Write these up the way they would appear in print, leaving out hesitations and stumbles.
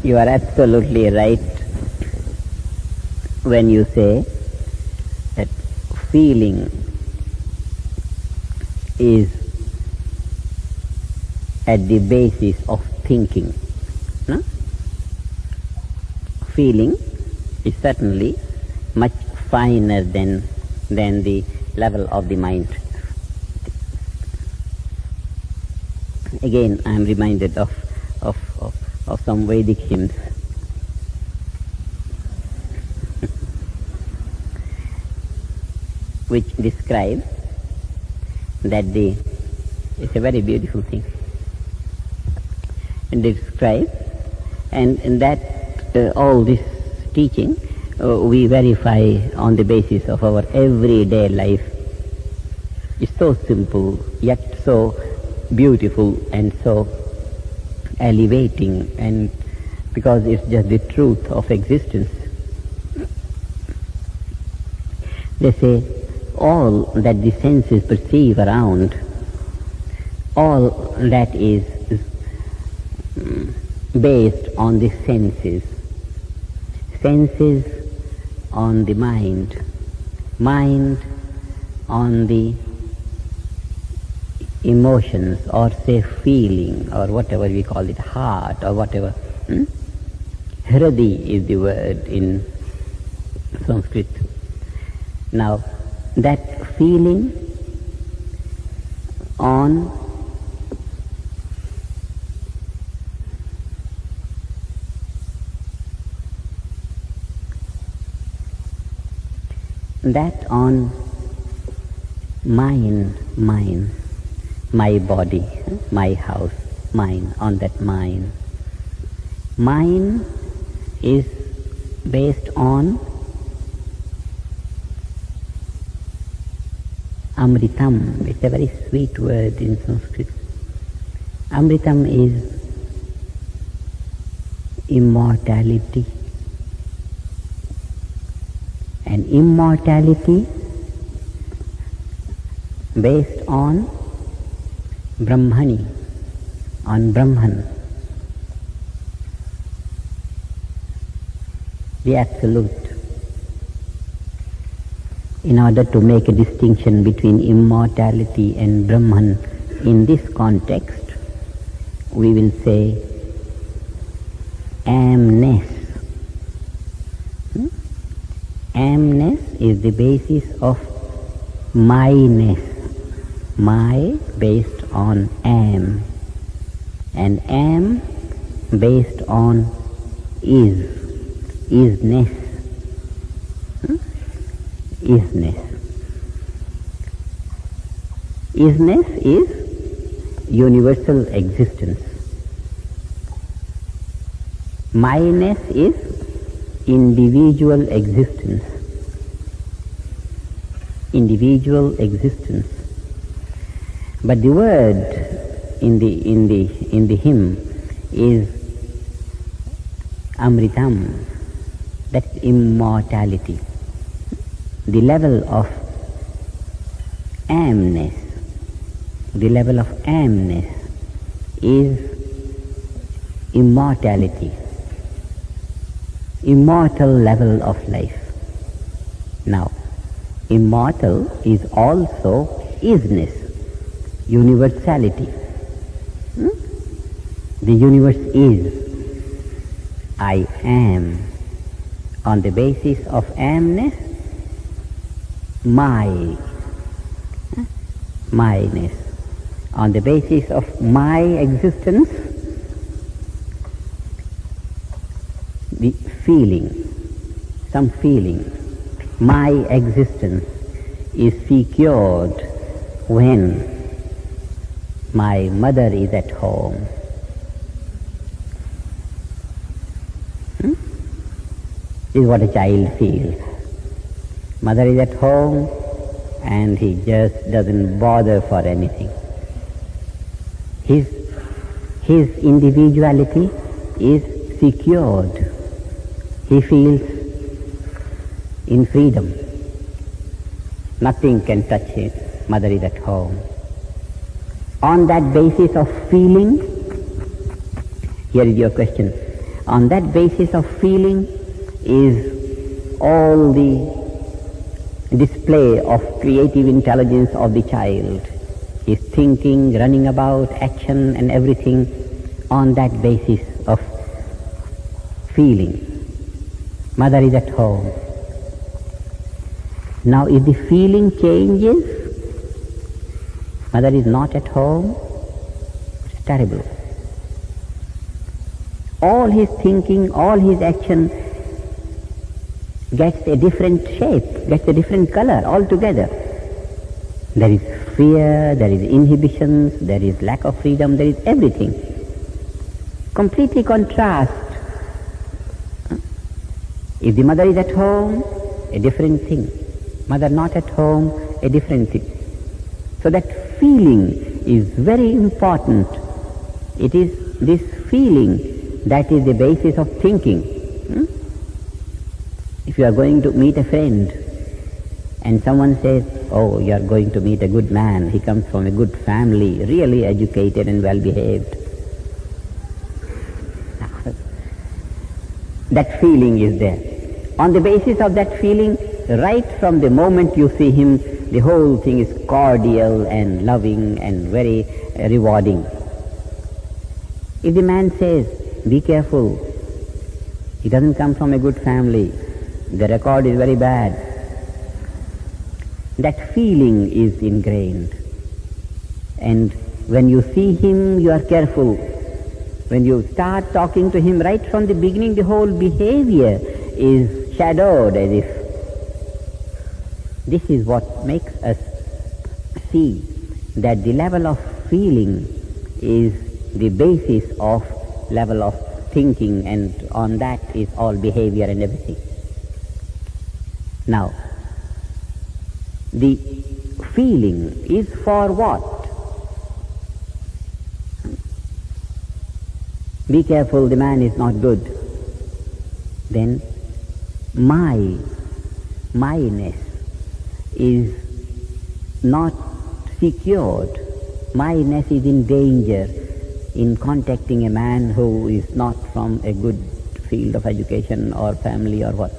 You are absolutely right when you say that feeling is at the basis of thinking. No? Feeling is certainly much finer than the level of the mind. Again, I am reminded of some Vedic hymns. Which describe that it's a very beautiful thing. And describe, and that all this teaching we verify on the basis of our everyday life. It's so simple, yet so beautiful and so elevating, and because it's just the truth of existence. They say all that the senses perceive around, all that is based on the senses on the mind on the emotions, or say feeling, or whatever we call it, heart, or whatever. Hridi is the word in Sanskrit. Now, that feeling on mind, my body, my house, mine, on that mind. Mine is based on Amritam. It's a very sweet word in Sanskrit. Amritam is immortality. And immortality based on Brahmani, on Brahman, the Absolute. In order to make a distinction between immortality and Brahman in this context, we will say amness. Amness is the basis of myness. My based on am, and am based on isness. Isness is universal existence. Myness is individual existence. But the word in the hymn is Amritam, that's immortality. The level of amness, is immortality, immortal level of life. Now, immortal is also isness, universality. The universe is. I am. On the basis of amness, myness. On the basis of my existence, the feeling, some feeling. My existence is secured when my mother is at home. This is what a child feels. Mother is at home and he just doesn't bother for anything. His individuality is secured. He feels in freedom. Nothing can touch him. Mother is at home. On that basis of feeling, here is your question. On that basis of feeling is all the display of creative intelligence of the child. His thinking, running about, action and everything on that basis of feeling. Mother is at home. Now if the feeling changes, mother is not at home, it's terrible. All his thinking, all his action gets a different shape, gets a different color altogether. There is fear, there is inhibitions, there is lack of freedom, there is everything. Completely contrast. If the mother is at home, a different thing. Mother not at home, a different thing. So that feeling is very important. It is this feeling that is the basis of thinking. If you are going to meet a friend and someone says, oh, you are going to meet a good man, he comes from a good family, really educated and well behaved. That feeling is there. On the basis of that feeling, right from the moment you see him, the whole thing is cordial and loving and very rewarding. If the man says, be careful, he doesn't come from a good family, the record is very bad, that feeling is ingrained. And when you see him, you are careful. When you start talking to him right from the beginning, the whole behavior is shadowed as if. This is what makes us see that the level of feeling is the basis of level of thinking, and on that is all behavior and everything. Now, the feeling is for what? Be careful, the man is not good. Then myness is not secured. Myness is in danger in contacting a man who is not from a good field of education or family or what.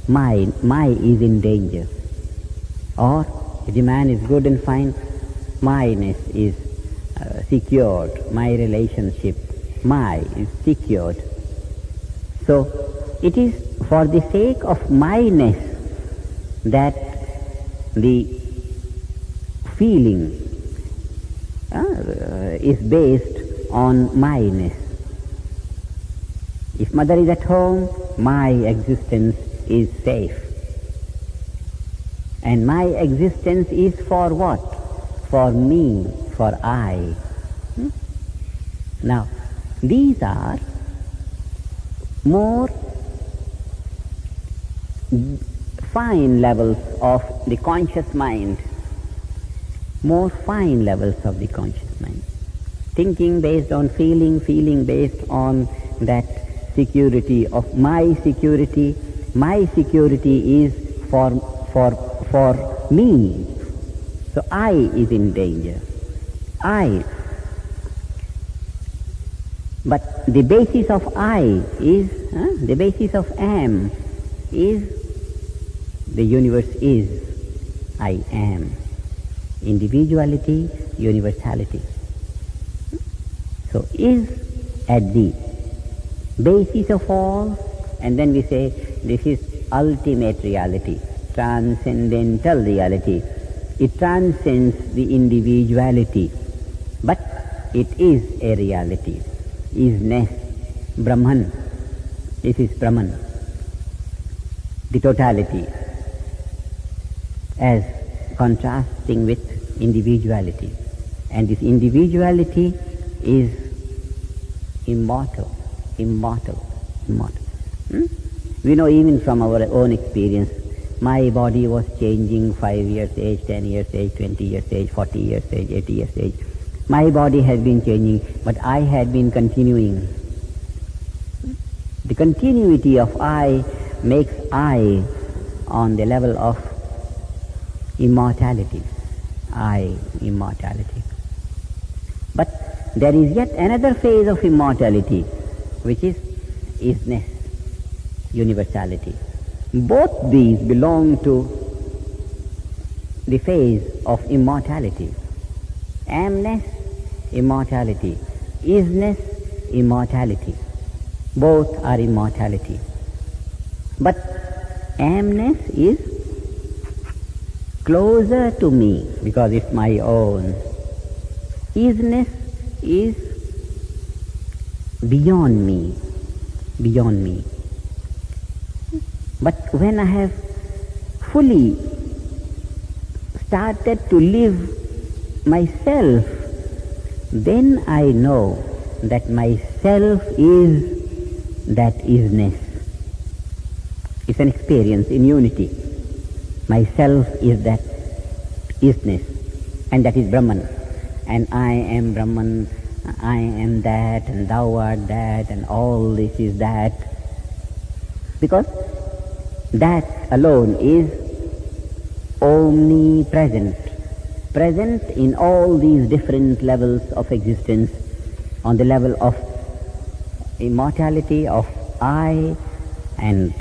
My is in danger. Or if the man is good and fine, myness is secured. My relationship, is secured. So it is for the sake of myness that the feeling is based on myness. If mother is at home, my existence is safe. And my existence is for what? For me, for I. Now, these are more fine levels of the conscious mind. More fine levels of the conscious mind. Thinking based on feeling, feeling based on that security of my security. My security is for me. So I is in danger. I. But the basis of I is, the basis of am is, the universe is, I am. Individuality, universality. So is at the basis of all, and then we say this is ultimate reality, transcendental reality. It transcends the individuality, but it is a reality. Isness, Brahman. This is Brahman, the totality, as contrasting with individuality. And this individuality is immortal. We know even from our own experience, my body was changing 5 years age, 10 years age, 20 years age, 40 years age, 80 years age. My body has been changing, but I had been continuing. The continuity of I makes I on the level of immortality. I, immortality. But there is yet another phase of immortality, which is isness, universality. Both these belong to the phase of immortality. Amness, immortality. Isness, immortality. Both are immortality. But amness is closer to me because it's my own. Isness is beyond me, beyond me. But when I have fully started to live myself, then I know that myself is that isness. It's an experience in unity. Myself is that isness, and that is Brahman. And I am Brahman, I am that, and thou art that, and all this is that. Because that alone is omnipresent, present in all these different levels of existence, on the level of immortality of I, and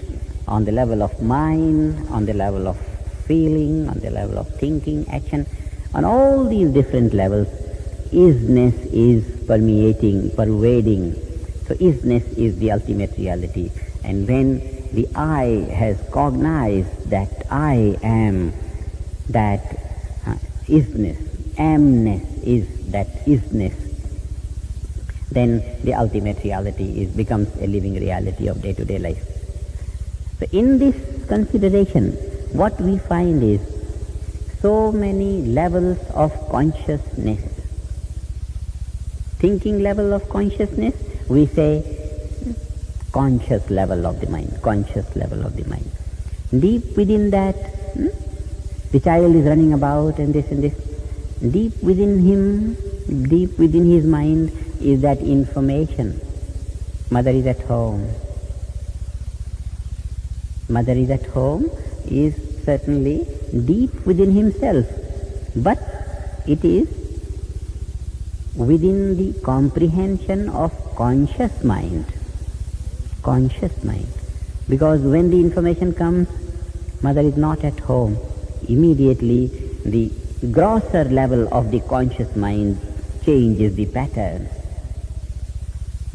on the level of mind, on the level of feeling, on the level of thinking, action. On all these different levels, isness is pervading. So isness is the ultimate reality. And when the I has cognized that I am that isness, amness is that isness, then the ultimate reality becomes a living reality of day-to-day life. So in this consideration, what we find is so many levels of consciousness. Thinking level of consciousness, we say conscious level of the mind, conscious level of the mind. Deep within that, the child is running about and this and this. Deep within him, deep within his mind is that information. Mother is at home. Mother is at home is certainly deep within himself, but it is within the comprehension of conscious mind. Conscious mind. Because when the information comes, mother is not at home, immediately the grosser level of the conscious mind changes the pattern.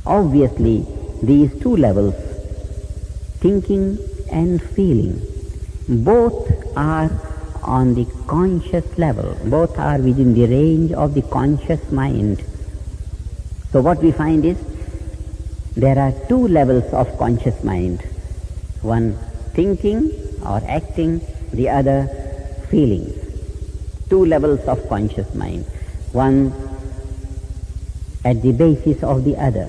Obviously, these two levels, thinking and feeling, both are on the conscious level, both are within the range of the conscious mind. So what we find is, there are two levels of conscious mind. One thinking or acting, the other feeling. Two levels of conscious mind. One at the basis of the other.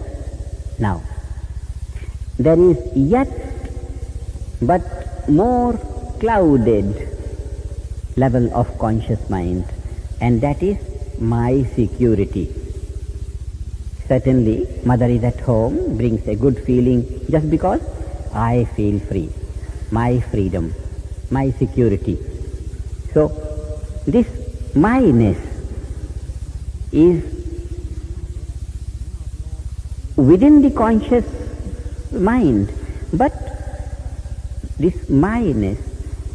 Now, there is yet but more clouded level of conscious mind, and that is my security. Certainly, mother is at home, brings a good feeling just because I feel free. My freedom, my security. So, this myness is within the conscious mind, but this myness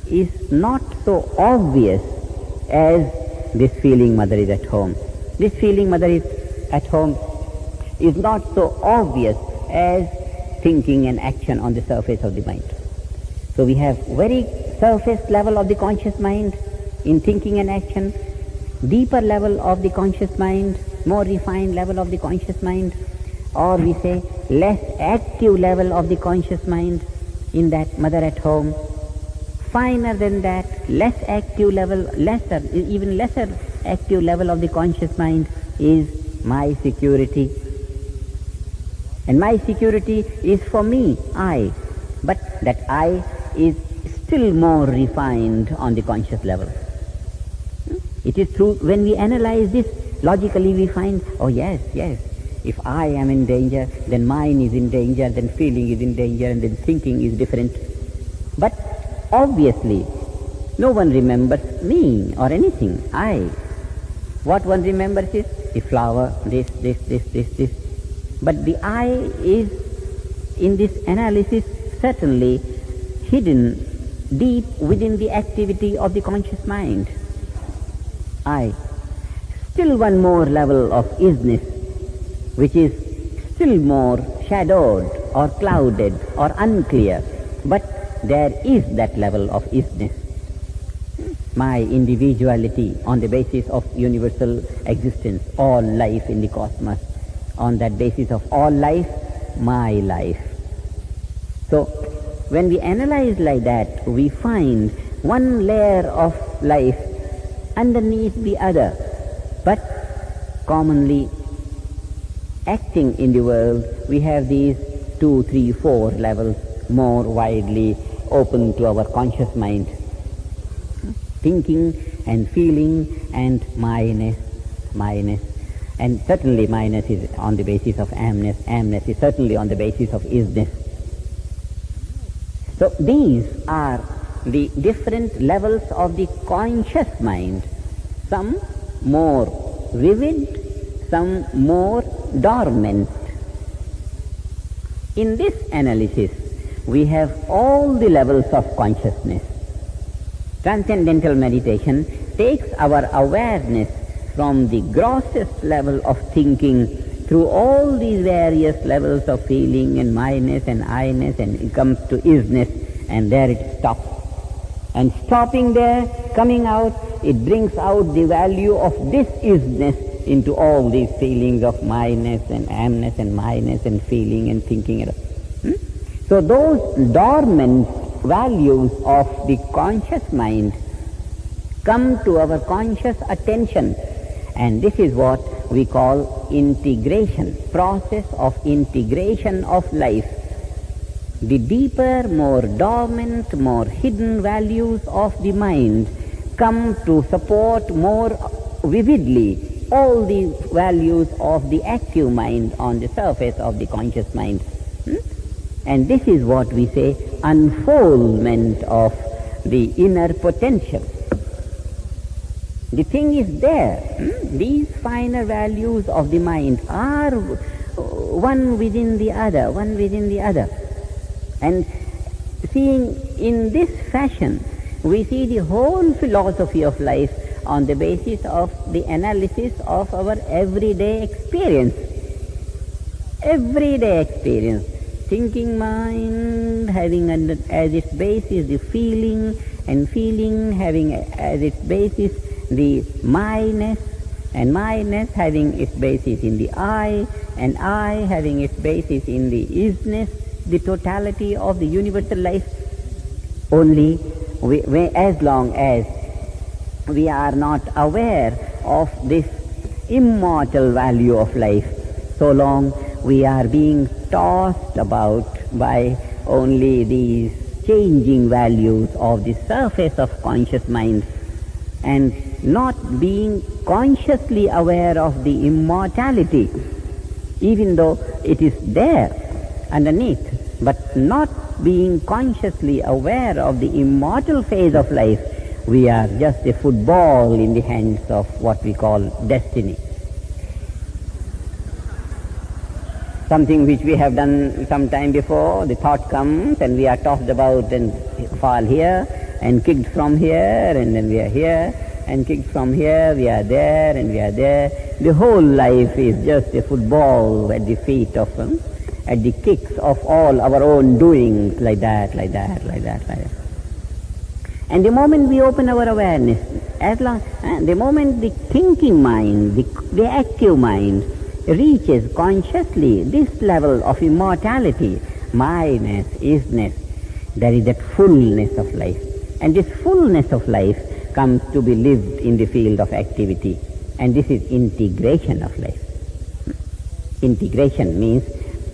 is not so obvious as this feeling mother is at home. This feeling mother is at home is not so obvious as thinking and action on the surface of the mind. So we have very surface level of the conscious mind in thinking and action, deeper level of the conscious mind, more refined level of the conscious mind, or we say less active level of the conscious mind in that mother at home. Finer than that, less active level, even lesser active level of the conscious mind is my security. And my security is for me, I. But that I is still more refined on the conscious level. It is true, when we analyze this, logically we find, oh yes, if I am in danger, then mind is in danger, then feeling is in danger, and then thinking is different. But obviously, no one remembers me or anything, I. What one remembers is the flower, this. But the I is in this analysis certainly hidden deep within the activity of the conscious mind. Still one more level of isness, which is still more shadowed or clouded or unclear, but there is that level of isness. My individuality on the basis of universal existence, all life in the cosmos, on that basis of all life, my life. So, when we analyze like that, we find one layer of life underneath the other, but commonly acting in the world, we have these 2, 3, 4 levels more widely open to our conscious mind. Thinking and feeling and myness. And certainly myness is on the basis of amness. Amness is certainly on the basis of isness. So these are the different levels of the conscious mind. Some more vivid, some more dormant. In this analysis, we have all the levels of consciousness. Transcendental meditation takes our awareness from the grossest level of thinking through all these various levels of feeling and myness and I-ness, and it comes to isness, and there it stops. And stopping there, coming out, it brings out the value of this isness into all these feelings of myness and amness and myness and feeling and thinking. So those dormant values of the conscious mind come to our conscious attention, and this is what we call integration, process of integration of life. The deeper, more dormant, more hidden values of the mind come to support more vividly all the values of the active mind on the surface of the conscious mind. And this is what we say unfoldment of the inner potential. The thing is there. These finer values of the mind are one within the other, one within the other. And seeing in this fashion, we see the whole philosophy of life on the basis of the analysis of our everyday experience. Everyday experience. Thinking mind having as its basis the feeling, and feeling having as its basis the myness, and myness having its basis in the I, and I having its basis in the isness, the totality of the universal life. Only as long as we are not aware of this immortal value of life, so long we are being tossed about by only these changing values of the surface of conscious mind, and not being consciously aware of the immortality, even though it is there underneath, but not being consciously aware of the immortal phase of life. We are just a football in the hands of what we call destiny. Something which we have done some time before, the thought comes and we are tossed about and fall here and kicked from here, and then we are here, and kicked from here, we are there, and we are there. The whole life is just a football at the feet of at the kicks of all our own doings, like that. And the moment we open our awareness, the moment the thinking mind, the active mind, reaches consciously this level of immortality, myness, isness, there is that fullness of life. And this fullness of life comes to be lived in the field of activity. And this is integration of life. Integration means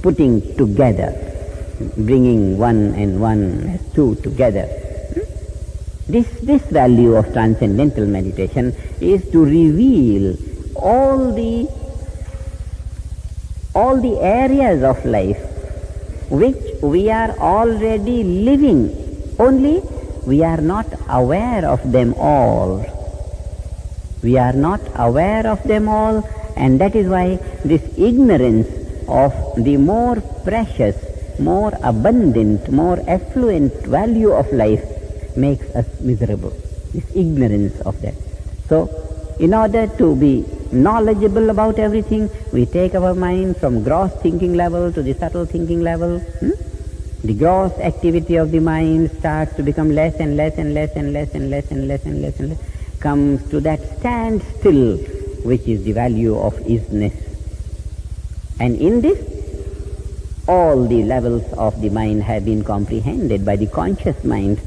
putting together, bringing one and one as two together. This value of transcendental meditation is to reveal all the areas of life which we are already living, only we are not aware of them all. We are not aware of them all, and that is why this ignorance of the more precious, more abundant, more affluent value of life makes us miserable. This ignorance of that. So, in order to be knowledgeable about everything, we take our mind from gross thinking level to the subtle thinking level. The gross activity of the mind starts to become less and less and less and less and less and less and less and less, comes to that standstill, which is the value of isness. And in this, all the levels of the mind have been comprehended by the conscious mind.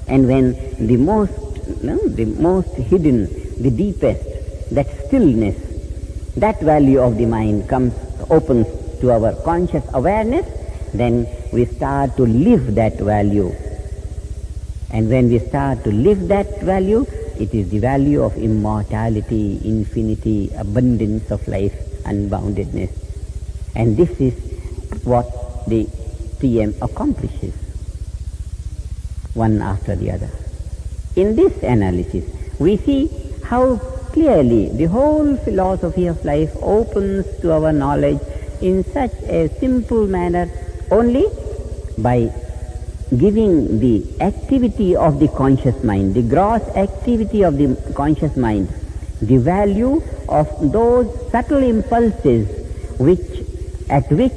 And when the most hidden, the deepest, that stillness, that value of the mind opens to our conscious awareness, then we start to live that value. And when we start to live that value, it is the value of immortality, infinity, abundance of life, unboundedness. And this is what the TM accomplishes, one after the other. In this analysis, we see how clearly the whole philosophy of life opens to our knowledge in such a simple manner, only by giving the activity of the conscious mind, the gross activity of the conscious mind, the value of those subtle impulses at which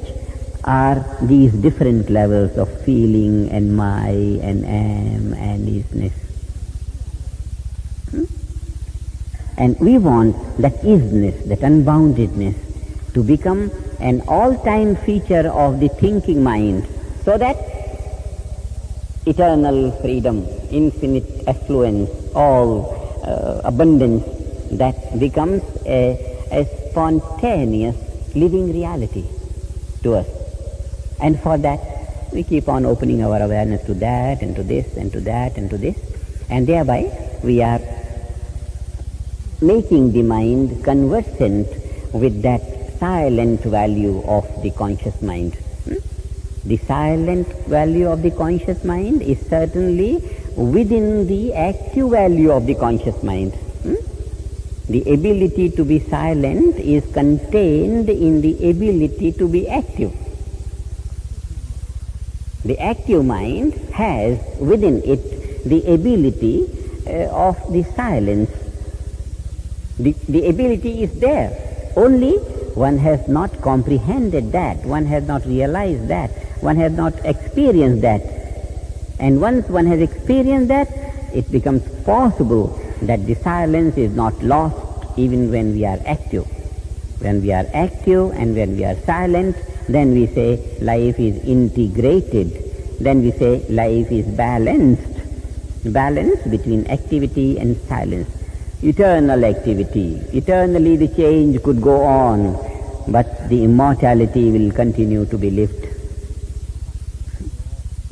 are these different levels of feeling and my and am and isness. And we want that isness, that unboundedness, to become an all-time feature of the thinking mind, so that eternal freedom, infinite affluence, all abundance, that becomes a spontaneous living reality to us. And for that, we keep on opening our awareness to that and to this and to that and to this, and thereby we are making the mind conversant with that silent value of the conscious mind. The silent value of the conscious mind is certainly within the active value of the conscious mind. The ability to be silent is contained in the ability to be active. The active mind has within it the ability of the silence. The ability is there, only one has not comprehended that, one has not realized that, one has not experienced that. And once one has experienced that, it becomes possible that the silence is not lost even when we are active. When we are active and when we are silent, then we say life is integrated. Then we say life is balanced. Balance between activity and silence. Eternal activity. Eternally the change could go on, but the immortality will continue to be lived.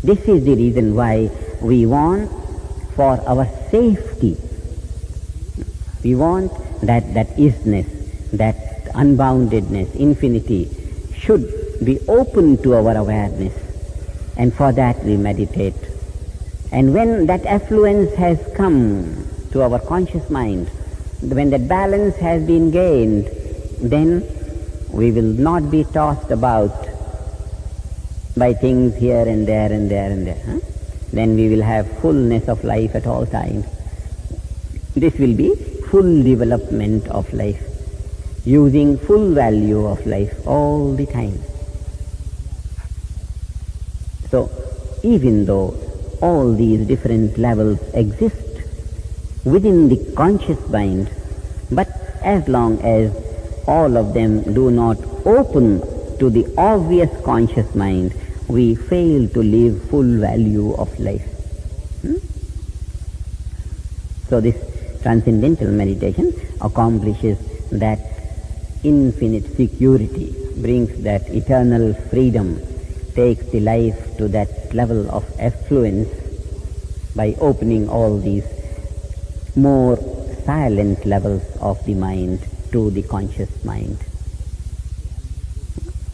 This is the reason why we want, for our safety, we want that isness, that unboundedness, infinity, should be open to our awareness. And for that we meditate. And when that affluence has come to our conscious mind, when that balance has been gained, then we will not be tossed about by things here and there and there and there. Then we will have fullness of life at all times. This will be full development of life, using full value of life all the time. So, even though all these different levels exist within the conscious mind, but as long as all of them do not open to the obvious conscious mind, we fail to live full value of life. So this transcendental meditation accomplishes that infinite security, brings that eternal freedom, takes the life to that level of affluence by opening all these more silent levels of the mind to the conscious mind.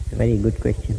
It's a very good question.